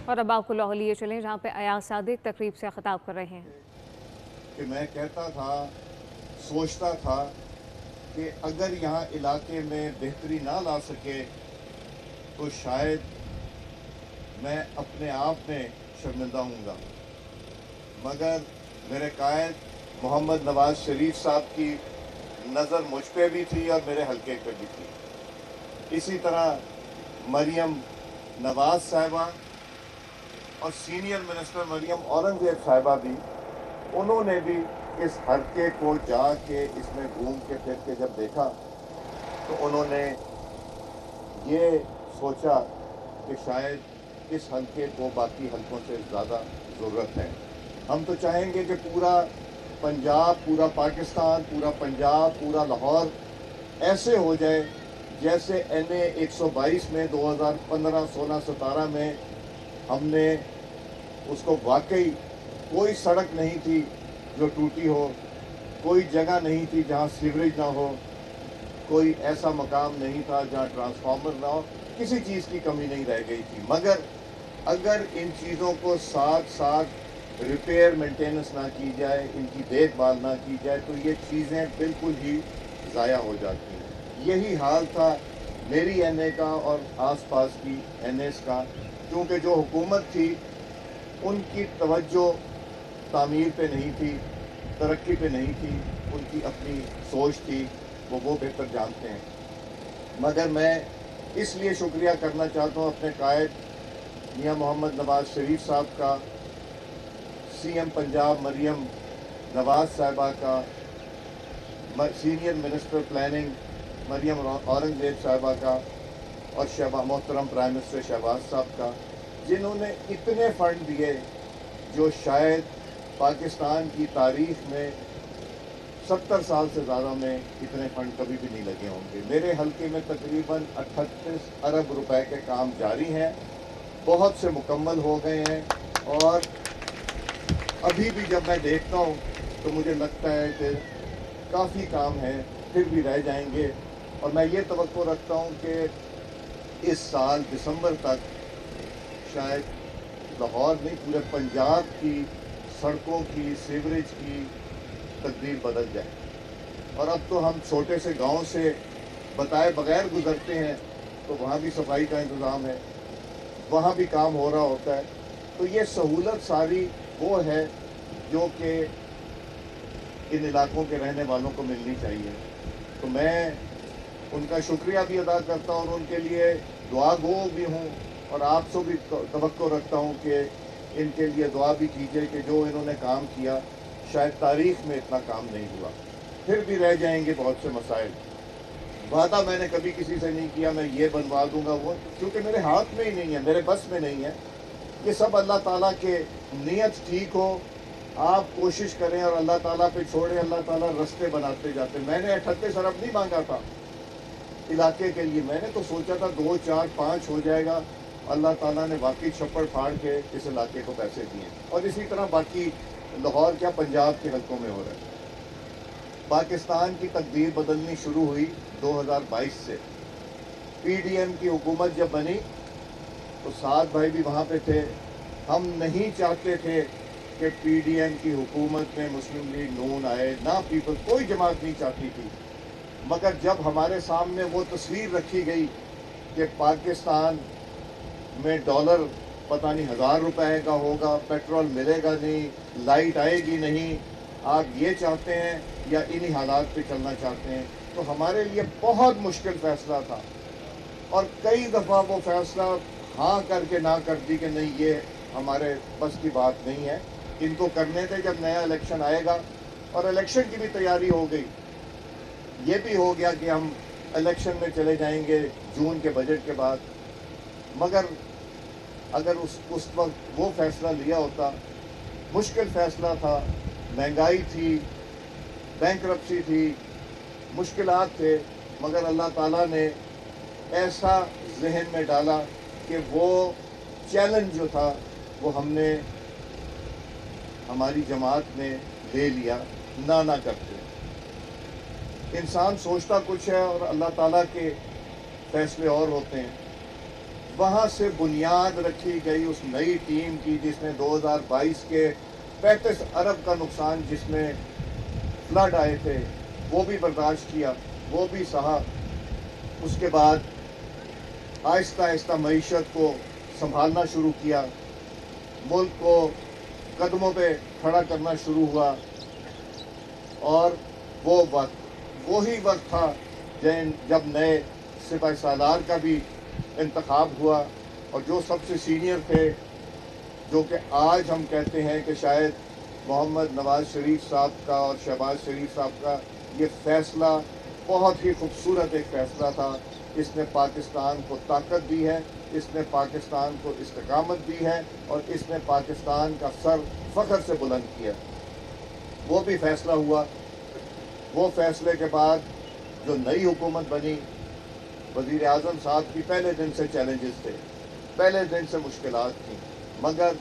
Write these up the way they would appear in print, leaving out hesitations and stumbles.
اور اب آپ کو لاہور لیے چلیں جہاں پہ ایاز صادق تقریب سے خطاب کر رہے ہیں کہ میں کہتا تھا، سوچتا تھا کہ اگر یہاں علاقے میں بہتری نہ لا سکے تو شاید میں اپنے آپ میں شرمندہ ہوں گا، مگر میرے قائد محمد نواز شریف صاحب کی نظر مجھ پہ بھی تھی اور میرے حلقے پہ بھی تھی۔ اسی طرح مریم نواز صاحبہ اور سینئر منسٹر مریم اورنگزیب صاحبہ بھی، انہوں نے بھی اس حلقے کو جا کے اس میں گھوم کے پھر کے جب دیکھا تو انہوں نے یہ سوچا کہ شاید اس حلقے کو باقی حلقوں سے زیادہ ضرورت ہے۔ ہم تو چاہیں گے کہ پورا پنجاب، پورا پاکستان، پورا پنجاب، پورا لاہور ایسے ہو جائے جیسے NA 122 میں 2015، 16، 17 میں ہم نے اس کو واقعی کوئی سڑک نہیں تھی جو ٹوٹی ہو، کوئی جگہ نہیں تھی جہاں سیوریج نہ ہو، کوئی ایسا مقام نہیں تھا جہاں ٹرانسفارمر نہ ہو، کسی چیز کی کمی نہیں رہ گئی تھی۔ مگر اگر ان چیزوں کو ساتھ ساتھ ریپیئر مینٹیننس نہ کی جائے، ان کی دیکھ بھال نہ کی جائے تو یہ چیزیں بالکل ہی ضائع ہو جاتی ہیں۔ یہی حال تھا میری NA کا اور آس پاس کی NAs کا، کیونکہ جو حکومت تھی ان کی توجہ تعمیر پہ نہیں تھی، ترقی پہ نہیں تھی، ان کی اپنی سوچ تھی، وہ بہتر جانتے ہیں۔ مگر میں اس لیے شکریہ کرنا چاہتا ہوں اپنے قائد میاں محمد نواز شریف صاحب کا، CM پنجاب مریم نواز صاحبہ کا، senior minister planning Maryam Aurangzeb صاحبہ کا، اور محترم پرائم منسٹر شہباز صاحب کا، جنہوں نے اتنے فنڈ دیے جو شاید پاکستان کی تاریخ میں 70 سال سے زیادہ میں اتنے فنڈ کبھی بھی نہیں لگے ہوں گے۔ میرے حلقے میں تقریباً 38 ارب روپے کے کام جاری ہیں، بہت سے مکمل ہو گئے ہیں، اور ابھی بھی جب میں دیکھتا ہوں تو مجھے لگتا ہے کہ کافی کام ہے، پھر بھی رہ جائیں گے، اور میں یہ توقع رکھتا ہوں کہ اس سال دسمبر تک شاید لاہور نہیں پورے پنجاب کی سڑکوں کی، سیوریج کی تقدیر بدل جائے۔ اور اب تو ہم چھوٹے سے گاؤں سے بتائے بغیر گزرتے ہیں تو وہاں بھی صفائی کا انتظام ہے، وہاں بھی کام ہو رہا ہوتا ہے، تو یہ سہولت ساری وہ ہے جو کہ ان علاقوں کے رہنے والوں کو ملنی چاہیے۔ تو میں ان کا شکریہ بھی ادا کرتا ہوں اور ان کے لیے دعا گو بھی ہوں، اور آپ سے بھی توقع رکھتا ہوں کہ ان کے لیے دعا بھی کیجیے کہ جو انہوں نے کام کیا شاید تاریخ میں اتنا کام نہیں ہوا، پھر بھی رہ جائیں گے بہت سے مسائل۔ وعدہ میں نے کبھی کسی سے نہیں کیا میں یہ بنوا دوں گا وہ، کیونکہ میرے ہاتھ میں ہی نہیں ہے، میرے بس میں نہیں ہے۔ یہ سب اللہ تعالیٰ کے نیت ٹھیک ہو، آپ کوشش کریں اور اللہ تعالیٰ پہ چھوڑیں، اللہ تعالیٰ رستے بناتے جاتے۔ میں نے 38 ارب نہیں مانگا تھا علاقے کے لیے، میں نے تو سوچا تھا 2، 4، 5 ہو جائے گا۔ اللہ تعالیٰ نے واقعی چھپڑ پھاڑ کے اس علاقے کو پیسے دیے، اور اسی طرح باقی لاہور کیا پنجاب کے حلقوں میں ہو رہا ہے۔ پاکستان کی تقدیر بدلنی شروع ہوئی 2022 سے۔ PDM کی حکومت جب بنی تو سعد بھائی بھی وہاں پہ تھے، ہم نہیں چاہتے تھے کہ PDM کی حکومت میں مسلم لیگ نون آئے، نہ پیپل، کوئی جماعت نہیں چاہتی تھی۔ مگر جب ہمارے سامنے وہ تصویر رکھی گئی کہ پاکستان میں ڈالر پتہ نہیں 1000 روپے کا ہوگا، پیٹرول ملے گا نہیں، لائٹ آئے گی نہیں، آپ یہ چاہتے ہیں یا انہی حالات پہ چلنا چاہتے ہیں، تو ہمارے لیے بہت مشکل فیصلہ تھا، اور کئی دفعہ وہ فیصلہ ہاں کر کے نہ کر دی کہ نہیں یہ ہمارے بس کی بات نہیں ہے، ان کو کرنے دے، جب نیا الیکشن آئے گا۔ اور الیکشن کی بھی تیاری ہو گئی، یہ بھی ہو گیا کہ ہم الیکشن میں چلے جائیں گے جون کے بجٹ کے بعد۔ مگر اگر اس وقت وہ فیصلہ لیا ہوتا، مشکل فیصلہ تھا، مہنگائی تھی، بینکرپسی تھی، مشکلات تھے، مگر اللہ تعالیٰ نے ایسا ذہن میں ڈالا کہ وہ چیلنج جو تھا وہ ہم نے، ہماری جماعت نے لے لیا، نہ کرتے۔ انسان سوچتا کچھ ہے اور اللہ تعالیٰ کے فیصلے اور ہوتے ہیں۔ वहाँ से बुनियाद रखी गई उस नई टीम की जिसने 2022 के 35 अरब का नुकसान जिसमें फ्लड आए थे वो भी बर्दाश्त किया, वो भी सहा। उसके बाद आहिस्ता आहिस्ता मईशत को संभालना शुरू किया, मुल्क को कदमों पे खड़ा करना शुरू हुआ। और वो वही वक्त था जब नए सिपाही सालार का भी इंतखाब हुआ, और जो सबसे सीनियर थे, जो कि आज हम कहते हैं कि शायद मोहम्मद नवाज शरीफ साहब का और शहबाज शरीफ साहब का ये फ़ैसला बहुत ही खूबसूरत एक फ़ैसला था। इसने पाकिस्तान को ताकत दी है, इसने पाकिस्तान को इस्तिकामत दी है, और इसने पाकिस्तान का सर फ़ख्र से बुलंद किया। वो भी फ़ैसला हुआ। वो फ़ैसले के बाद जो नई हुकूमत बनी, वज़ीर आज़म साहब की पहले दिन से चैलेंजेस थे, पहले दिन से मुश्किलात थी, मगर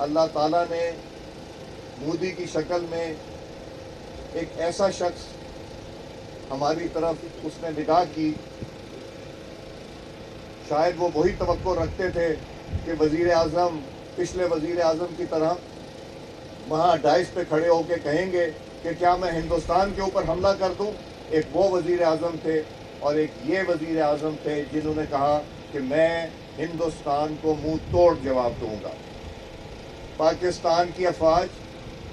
अल्लाह ताला ने मोदी की शक्ल में एक ऐसा शख्स हमारी तरफ उसने निगाह की। शायद वो वही तवक्को रखते थे कि वज़ीर आज़म पिछले वज़ीर आज़म की तरह वहाँ डाइस पे खड़े होकर कहेंगे कि क्या मैं हिंदुस्तान के ऊपर हमला कर दूँ। एक वो वज़ीर आज़म थे और एक ये वज़ीर आज़म थे जिन्होंने कहा कि मैं हिंदुस्तान को मुंह तोड़ जवाब दूंगा। पाकिस्तान की अफवाज,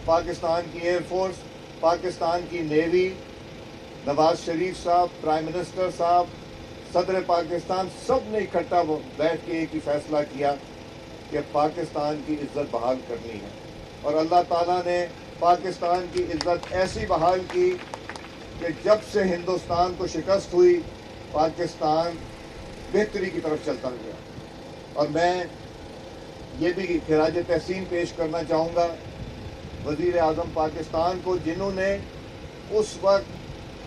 पाकिस्तान की एयरफोर्स, पाकिस्तान की नेवी, नवाज शरीफ साहब, प्राइम मिनिस्टर साहब, सदर पाकिस्तान, सब ने इकट्ठा बैठ के एक ही फैसला किया कि पाकिस्तान की इज़्ज़त बहाल करनी है। और अल्लाह ताला ने पाकिस्तान की इज़्ज़त ऐसी बहाल की कि जब से हिंदुस्तान को शिकस्त हुई, पाकिस्तान बेहतरी की तरफ चलता गया। और मैं ये भी खिराज तहसीन पेश करना चाहूँगा वज़ीर आज़म पाकिस्तान को, जिन्होंने उस वक्त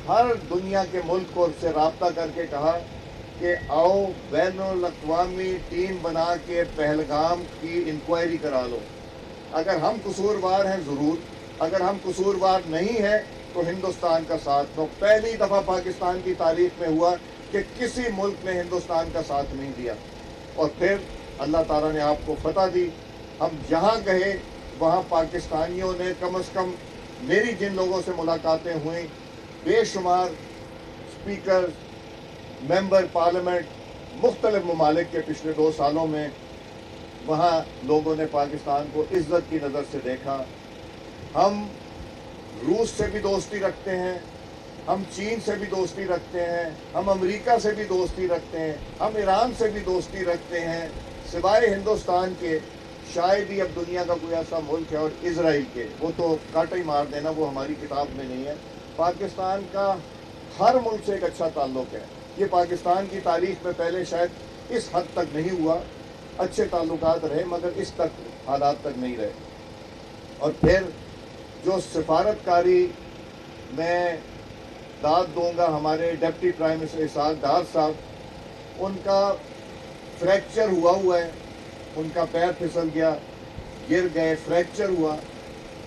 हर दुनिया के मुल्क को से रब्ता करके कहा कि आओ बैनुल अक़वामी टीम बना के पहलगाम की इंक्वायरी करा लो। अगर हम कसूरवार हैं ज़रूर, अगर हम कसूरवार नहीं हैं तो हिंदुस्तान का साथ दो। पहली दफ़ा पाकिस्तान की तारीख में हुआ कि किसी मुल्क ने हिंदुस्तान का साथ नहीं दिया, और फिर अल्लाह ताला ने आपको फतह दी। हम जहाँ गए वहाँ पाकिस्तानियों ने कम अज़ कम, मेरी जिन लोगों से मुलाकातें हुई, बेशुमार स्पीकर, मेंबर पार्लियामेंट मुख्तलिफ ममालिक के पिछले 2 सालों में, वहाँ लोगों ने पाकिस्तान को इज़्ज़त की नज़र से देखा। हम रूस से भी दोस्ती रखते हैं, हम चीन से भी दोस्ती रखते हैं, हम अमेरिका से भी दोस्ती रखते हैं, हम ईरान से भी दोस्ती रखते हैं। सिवाय हिंदुस्तान के शायद ही अब दुनिया का कोई ऐसा मुल्क है, और इजराइल के, वो तो कांटा ही मार देना, वो हमारी किताब में नहीं है। पाकिस्तान का हर मुल्क से एक अच्छा ताल्लुक़ है। ये पाकिस्तान की तारीख में पहले शायद इस हद तक नहीं हुआ, अच्छे ताल्लुकात रहे मगर इस तक हालात तक नहीं रहे। और फिर जो सफारतकारी मैं दाद दूंगा हमारे डिप्टी प्राइम मिनिस्टर इसहाक डार साहब, उनका फ्रैक्चर हुआ है, उनका पैर फिसल गया, गिर गए, फ्रैक्चर हुआ,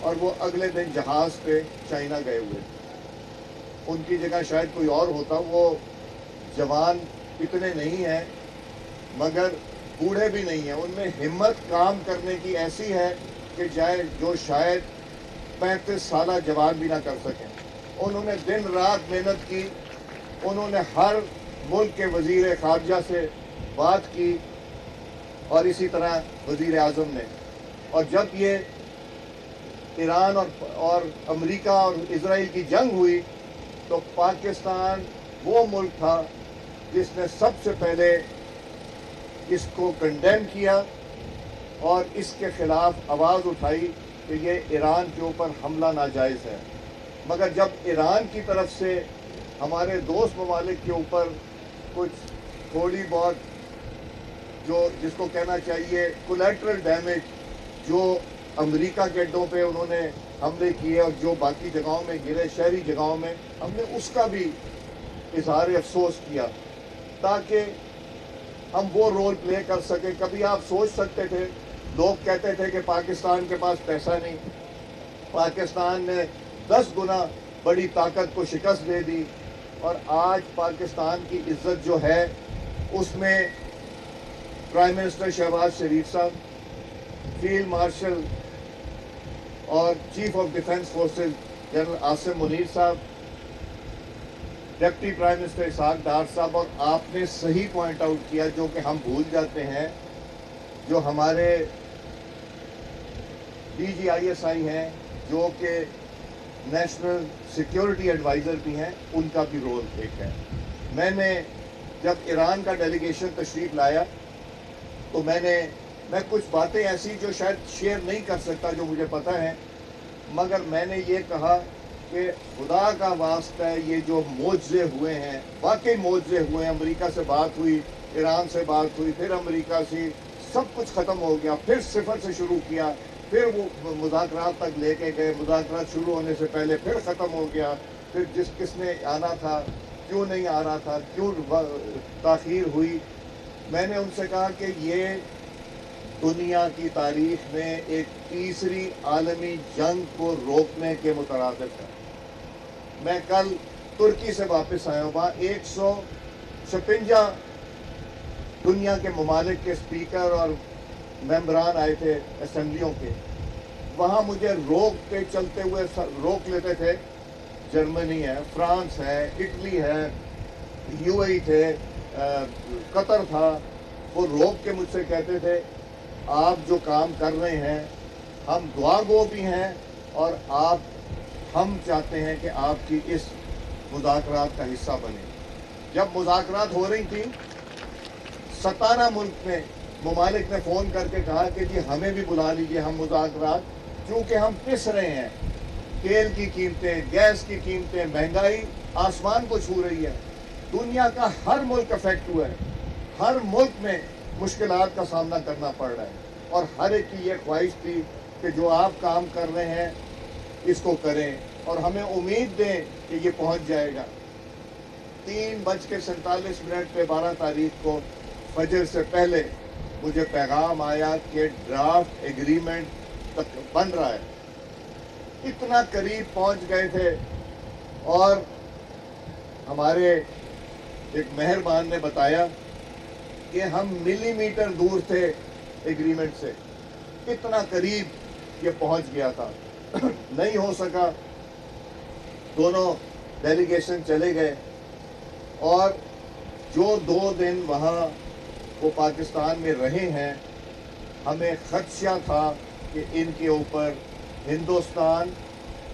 और वो अगले दिन जहाज़ पे चाइना गए हुए। उनकी जगह शायद कोई और होता। वो जवान इतने नहीं हैं मगर बूढ़े भी नहीं हैं, उनमें हिम्मत काम करने की ऐसी है कि जो शायद 35 साल जवान भी ना कर सकें। उन्होंने दिन रात मेहनत की, उन्होंने हर मुल्क के वज़ीर ख़ारजा से बात की, और इसी तरह वज़ीर आज़म ने। और जब ये ईरान और अमेरिका और इजराइल की जंग हुई तो पाकिस्तान वो मुल्क था जिसने सबसे पहले इसको कंडेम किया और इसके ख़िलाफ़ आवाज़ उठाई कि ये ईरान के ऊपर हमला नाजायज़ है। मगर जब ईरान की तरफ से हमारे दोस्त ममालिक के ऊपर कुछ थोड़ी बहुत जो जिसको कहना चाहिए कोलैटरल डैमेज, जो अमेरिका के अड्डों पे उन्होंने हमले किए और जो बाकी जगहों में गिरे, शहरी जगहों में, हमने उसका भी इजहार अफसोस किया ताकि हम वो रोल प्ले कर सके। कभी आप सोच सकते थे, लोग कहते थे कि पाकिस्तान के पास पैसा नहीं, पाकिस्तान ने 10 गुना बड़ी ताकत को शिकस्त दे दी, और आज पाकिस्तान की इज्जत जो है उसमें प्राइम मिनिस्टर शहबाज शरीफ साहब, फील्ड मार्शल और chief of defence forces general Asim Munir साहब, डिप्टी प्राइम मिनिस्टर इसहाक डार साहब, और आपने सही पॉइंट आउट किया जो कि हम भूल जाते हैं, जो हमारे DGISI हैं, जो कि नेशनल सिक्योरिटी एडवाइज़र भी हैं, उनका भी रोल एक है। मैंने जब ईरान का डेलीगेशन तशरीफ़ लाया तो मैं कुछ बातें ऐसी जो शायद शेयर नहीं कर सकता जो मुझे पता है, मगर मैंने ये कहा कि खुदा का वास्ता है, ये जो मोज़े हुए हैं वाकई मोज़े हुए हैं। अमेरिका से बात हुई, ईरान से बात हुई, फिर अमेरिका से सब कुछ ख़त्म हो गया, फिर सिफर से शुरू किया, फिर वो मुज़ाकरात तक लेके गए, मुज़ाकरात शुरू होने से पहले फिर ख़त्म हो गया, फिर किसने आना था, क्यों नहीं आ रहा था, क्यों ताख़ीर हुई। मैंने उनसे कहा कि ये दुनिया की तारीख में एक तीसरी आलमी जंग को रोकने के मुतरादिफ है। मैं कल तुर्की से वापस आया हूँ, वहाँ 156 दुनिया के ममालिक के स्पीकर और मेंबरान आए थे असेंबलियों के। वहाँ मुझे चलते हुए रोक लेते थे। जर्मनी है, फ्रांस है, इटली है, UAE थे, कतर था। वो रोक के मुझसे कहते थे आप जो काम कर रहे हैं हम दुआ गो भी हैं, और हम चाहते हैं कि आपकी इस मुज़ाकरात का हिस्सा बने। जब मुज़ाकरात हो रही थी 17 मुल्क में ममालिक ने फ़ोन करके कहा कि जी हमें भी बुला लीजिए, हम मुज़ाकरात, क्योंकि हम पिस रहे हैं। तेल की कीमतें, गैस की कीमतें, महंगाई आसमान को छू रही है। दुनिया का हर मुल्क अफेक्ट हुआ है, हर मुल्क में मुश्किलात का सामना करना पड़ रहा है, और हर एक की ये ख्वाहिश थी कि जो आप काम कर रहे हैं इसको करें, और हमें उम्मीद दें कि ये पहुंच जाएगा। 3:47 पे 12 तारीख को फजर से पहले मुझे पैगाम आया कि ड्राफ्ट एग्रीमेंट तक बन रहा है। इतना करीब पहुंच गए थे, और हमारे एक मेहरबान ने बताया कि हम मिलीमीटर दूर थे एग्रीमेंट से, इतना करीब ये पहुंच गया था। नहीं हो सका, दोनों डेलीगेशन चले गए, और जो 2 दिन वहाँ वो पाकिस्तान में रहे हैं, हमें खदशा था कि इनके ऊपर हिंदुस्तान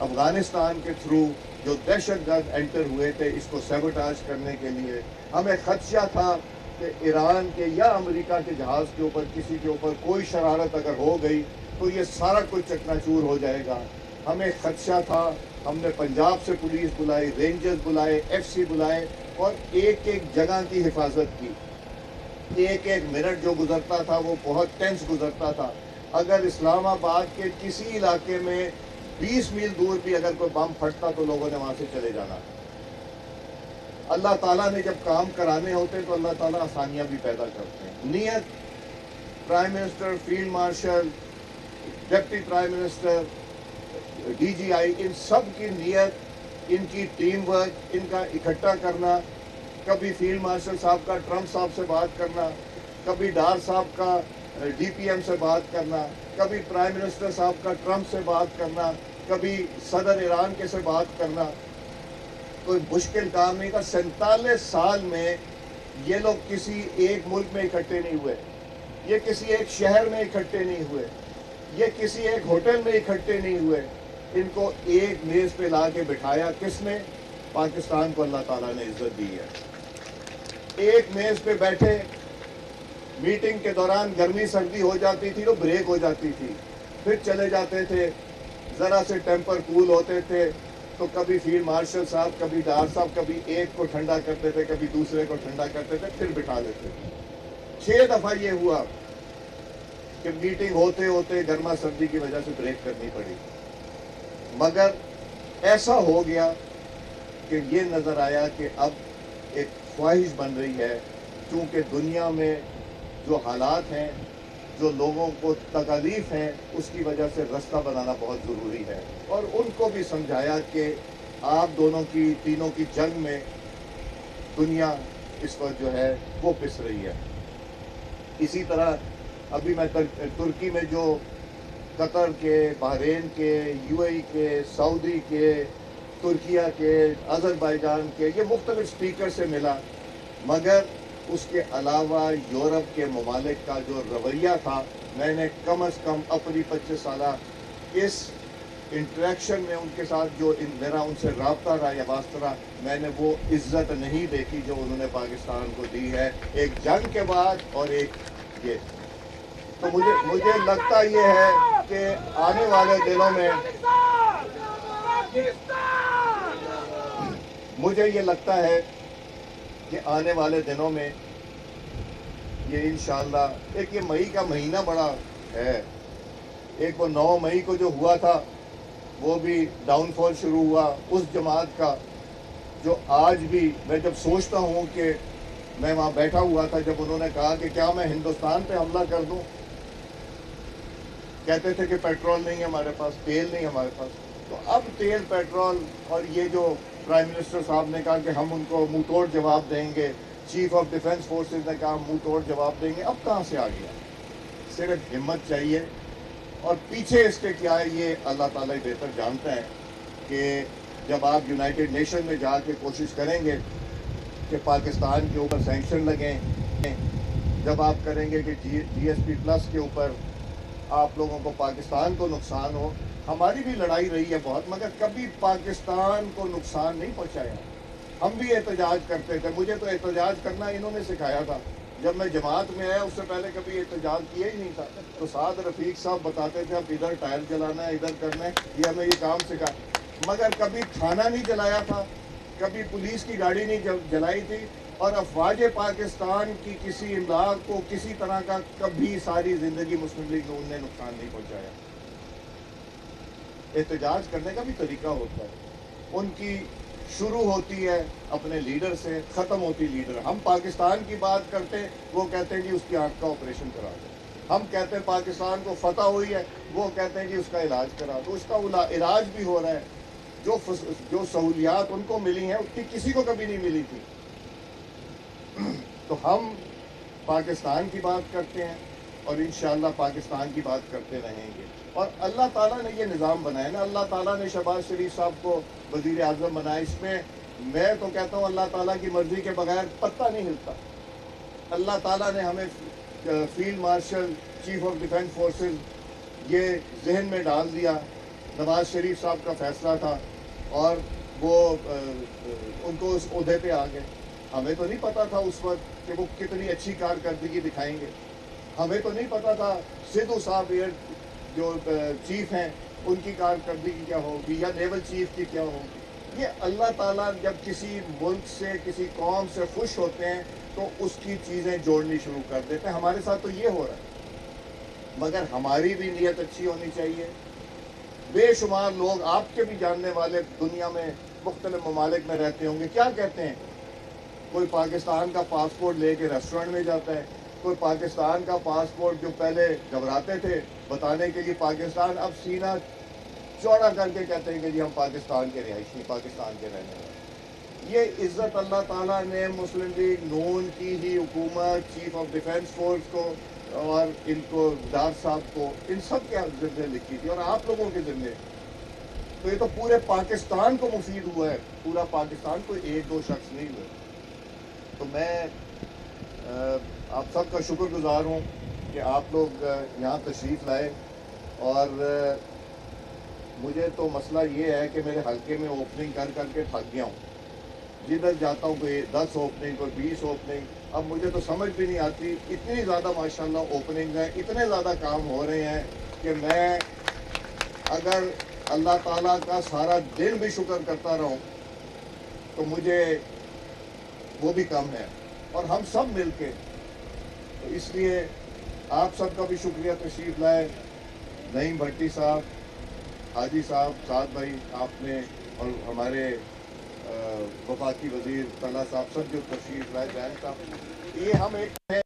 अफ़गानिस्तान के थ्रू जो दहशतगर्द एंटर हुए थे इसको सैबोटाज करने के लिए, हमें खदशा था कि ईरान के या अमेरिका के जहाज़ के ऊपर किसी के ऊपर कोई शरारत अगर हो गई तो ये सारा कुछ चकनाचूर हो जाएगा। हमें खदशा था। हमने पंजाब से पुलिस बुलाई, रेंजर्स बुलाए, FC बुलाए, और एक एक जगह की हिफाजत की। एक एक मिनट जो गुजरता था वो बहुत टेंस गुजरता था। अगर इस्लामाबाद के किसी इलाके में 20 मील दूर भी अगर कोई बम फटता तो लोगों ने वहाँ से चले जाना। अल्लाह ताला ने जब काम कराने होते तो अल्लाह ताला आसानियाँ भी पैदा करते हैं। नियत prime minister, field marshal, deputy prime minister, DGI, इन सब की नियत, इनकी टीम वर्क, इनका इकट्ठा करना, कभी फील्ड मार्शल साहब का ट्रम्प साहब से बात करना, कभी डार साहब का DPM से बात करना, कभी प्राइम मिनिस्टर साहब का ट्रम्प से बात करना, कभी सदर ईरान के से बात करना, कोई मुश्किल काम नहीं था। 47 साल में ये लोग किसी एक मुल्क में इकट्ठे नहीं हुए, ये किसी एक शहर में इकट्ठे नहीं हुए, ये किसी एक होटल में इकट्ठे नहीं हुए। इनको एक मेज़ पे ला के बिठाया किसने? पाकिस्तान को अल्लाह ताला ने इज्जत दी है। एक मेज़ पे बैठे, मीटिंग के दौरान गर्मी सर्दी हो जाती थी तो ब्रेक हो जाती थी, फिर चले जाते थे, ज़रा से टेम्पर कूल होते थे तो कभी फील्ड मार्शल साहब, कभी डार साहब, कभी एक को ठंडा करते थे, कभी दूसरे को ठंडा करते थे, फिर बिठा देते थे। 6 दफ़ा ये हुआ कि मीटिंग होते होते गर्मा सर्दी की वजह से ब्रेक करनी पड़ी। मगर ऐसा हो गया कि ये नज़र आया कि अब एक ख्वाहिश बन रही है, क्योंकि दुनिया में जो हालात हैं, जो लोगों को तकलीफ़ हैं, उसकी वजह से रास्ता बनाना बहुत ज़रूरी है। और उनको भी समझाया कि आप दोनों की, तीनों की जंग में दुनिया इस वक्त जो है वो पिस रही है। इसी तरह अभी मैं तुर्की में जो कतर के, बहरीन के, यूएई के, सऊदी के, तुर्किया के, अज़रबैजान के, ये मुख्तलिफ स्पीकर से मिला, मगर उसके अलावा यूरोप के ममालिक का जो रवैया था, मैंने कम अज़ कम अपनी 25 साल इस इंटरेक्शन में उनके साथ जो मेरा उनसे राब्ता रहा या वास्ता रहा, मैंने वो इज़्ज़त नहीं देखी जो उन्होंने पाकिस्तान को दी है, एक जंग के बाद और एक ये। तो मुझे लगता ये है कि आने वाले दिनों में मुझे ये लगता है कि आने वाले दिनों में ये इंशाअल्लाह, एक ये मई का महीना बड़ा है, एक वो 9 मई को जो हुआ था वो भी डाउनफॉल शुरू हुआ उस जमात का, जो आज भी मैं जब सोचता हूँ कि मैं वहाँ बैठा हुआ था जब उन्होंने कहा कि क्या मैं हिंदुस्तान पे हमला कर दूँ, कहते थे कि पेट्रोल नहीं है हमारे पास, तेल नहीं हमारे पास, तो अब तेल, पेट्रोल, और ये जो प्राइम मिनिस्टर साहब ने कहा कि हम उनको मुंह तोड़ जवाब देंगे, चीफ ऑफ डिफेंस फोर्सेस ने कहा मुंह तोड़ जवाब देंगे, अब कहाँ से आ गया? सिर्फ हिम्मत चाहिए, और पीछे इसके क्या है ये अल्लाह ताला ही बेहतर जानता है कि जब आप यूनाइटेड नेशन में जाके कोशिश करेंगे कि पाकिस्तान के ऊपर सैंक्शन लगें, जब आप करेंगे कि GSP प्लस के ऊपर आप लोगों को, पाकिस्तान को नुकसान हो, हमारी भी लड़ाई रही है बहुत, मगर कभी पाकिस्तान को नुकसान नहीं पहुंचाया। हम भी एहतजाज करते थे, मुझे तो एहतजाज करना इन्होंने सिखाया था, जब मैं जमात में आया उससे पहले कभी एहतजाज किया ही नहीं था। तो साद रफीक साहब बताते थे अब इधर टायर जलाना है, इधर करना है, ये हमें ये काम सिखा, मगर कभी थाना नहीं जलाया था, कभी पुलिस की गाड़ी नहीं जलाई थी, और अफवाज पाकिस्तान की किसी इमदाद को किसी तरह का कभी सारी ज़िंदगी मुस्लिम लीग नून ने नुकसान नहीं पहुंचाया। एहतजाज करने का भी तरीका होता है, उनकी शुरू होती है अपने लीडर से, ख़त्म होती लीडर। हम पाकिस्तान की बात करते हैं, वो कहते हैं कि उसकी आँख का ऑपरेशन करा दो। हम कहते हैं पाकिस्तान को फतह हुई है, वो कहते हैं कि उसका इलाज करा दो। उसका इलाज भी हो रहा है, जो सहूलियात उनको मिली हैं उतनी किसी को कभी नहीं मिली थी। तो हम पाकिस्तान की बात करते हैं और इंशाअल्लाह पाकिस्तान की बात करते रहेंगे। और अल्लाह ताला ने ये निज़ाम बनाया ना, अल्लाह ताला ने शहबाज शरीफ साहब को वज़ीर आज़म बनाया, इसमें मैं तो कहता हूँ अल्लाह ताला की मर्ज़ी के बगैर पत्ता नहीं हिलता। अल्लाह ताला ने हमें field marshal, chief of defence forces ये जहन में डाल दिया, नवाज शरीफ साहब का फैसला था और वो उनको उस ओहदे पे आ गए। हमें तो नहीं पता था उस वक्त कि वो कितनी अच्छी कारकर्दगी दिखाएंगे, हमें तो नहीं पता था सिद्धू साहब एयर जो चीफ हैं उनकी कारकर्दगी क्या होगी या नेवल चीफ की क्या होगी। ये अल्लाह ताला जब किसी मुल्क से, किसी कौम से खुश होते हैं तो उसकी चीज़ें जोड़नी शुरू कर देते हैं। हमारे साथ तो ये हो रहा है, मगर हमारी भी नीयत अच्छी होनी चाहिए। बेशुमार लोग, आपके भी जानने वाले, दुनिया में मुख्तलिफ ममालिक में रहते होंगे, क्या कहते हैं, कोई पाकिस्तान का पासपोर्ट लेके रेस्टोरेंट में जाता है, कोई पाकिस्तान का पासपोर्ट जो पहले घबराते थे बताने के लिए पाकिस्तान, अब सीना चौड़ा करके कहते हैं कि जी हम पाकिस्तान के रिहायशी, पाकिस्तान के रहने वाले। ये इज़्ज़त अल्लाह ताला ने मुस्लिम लीग नून की ही हुकूमत, चीफ ऑफ डिफेंस फोर्स को और इनको दार साहब को, इन सब के ज़िम्मे लिखी थी और आप लोगों के ज़िम्मे। तो ये तो पूरे पाकिस्तान को मुफीद हुआ है, पूरा पाकिस्तान, कोई एक दो शख्स नहीं हुए। तो मैं आप सबका शुक्रगुज़ार हूँ कि आप लोग यहाँ तशरीफ़ लाए। और मुझे तो मसला ये है कि मेरे हल्के में ओपनिंग कर करके थक गया हूँ। जिधर जाता हूँ कोई 10 ओपनिंग, कोई 20 ओपनिंग, अब मुझे तो समझ भी नहीं आती, इतनी ज़्यादा माशाल्लाह ओपनिंग हैं, इतने ज़्यादा काम हो रहे हैं कि मैं अगर अल्लाह ताला का सारा दिन भी शुक्र करता रहूँ तो मुझे वो भी कम है, और हम सब मिल के। तो इसलिए आप सबका भी शुक्रिया तशरीफ़ लाए, नईम भट्टी साहब, हाजी साहब, साद भाई आपने, और हमारे वफाकी वज़ीर तला साहब, सब जो तशरीफ़ लाए, जैन साहब, ये हम एक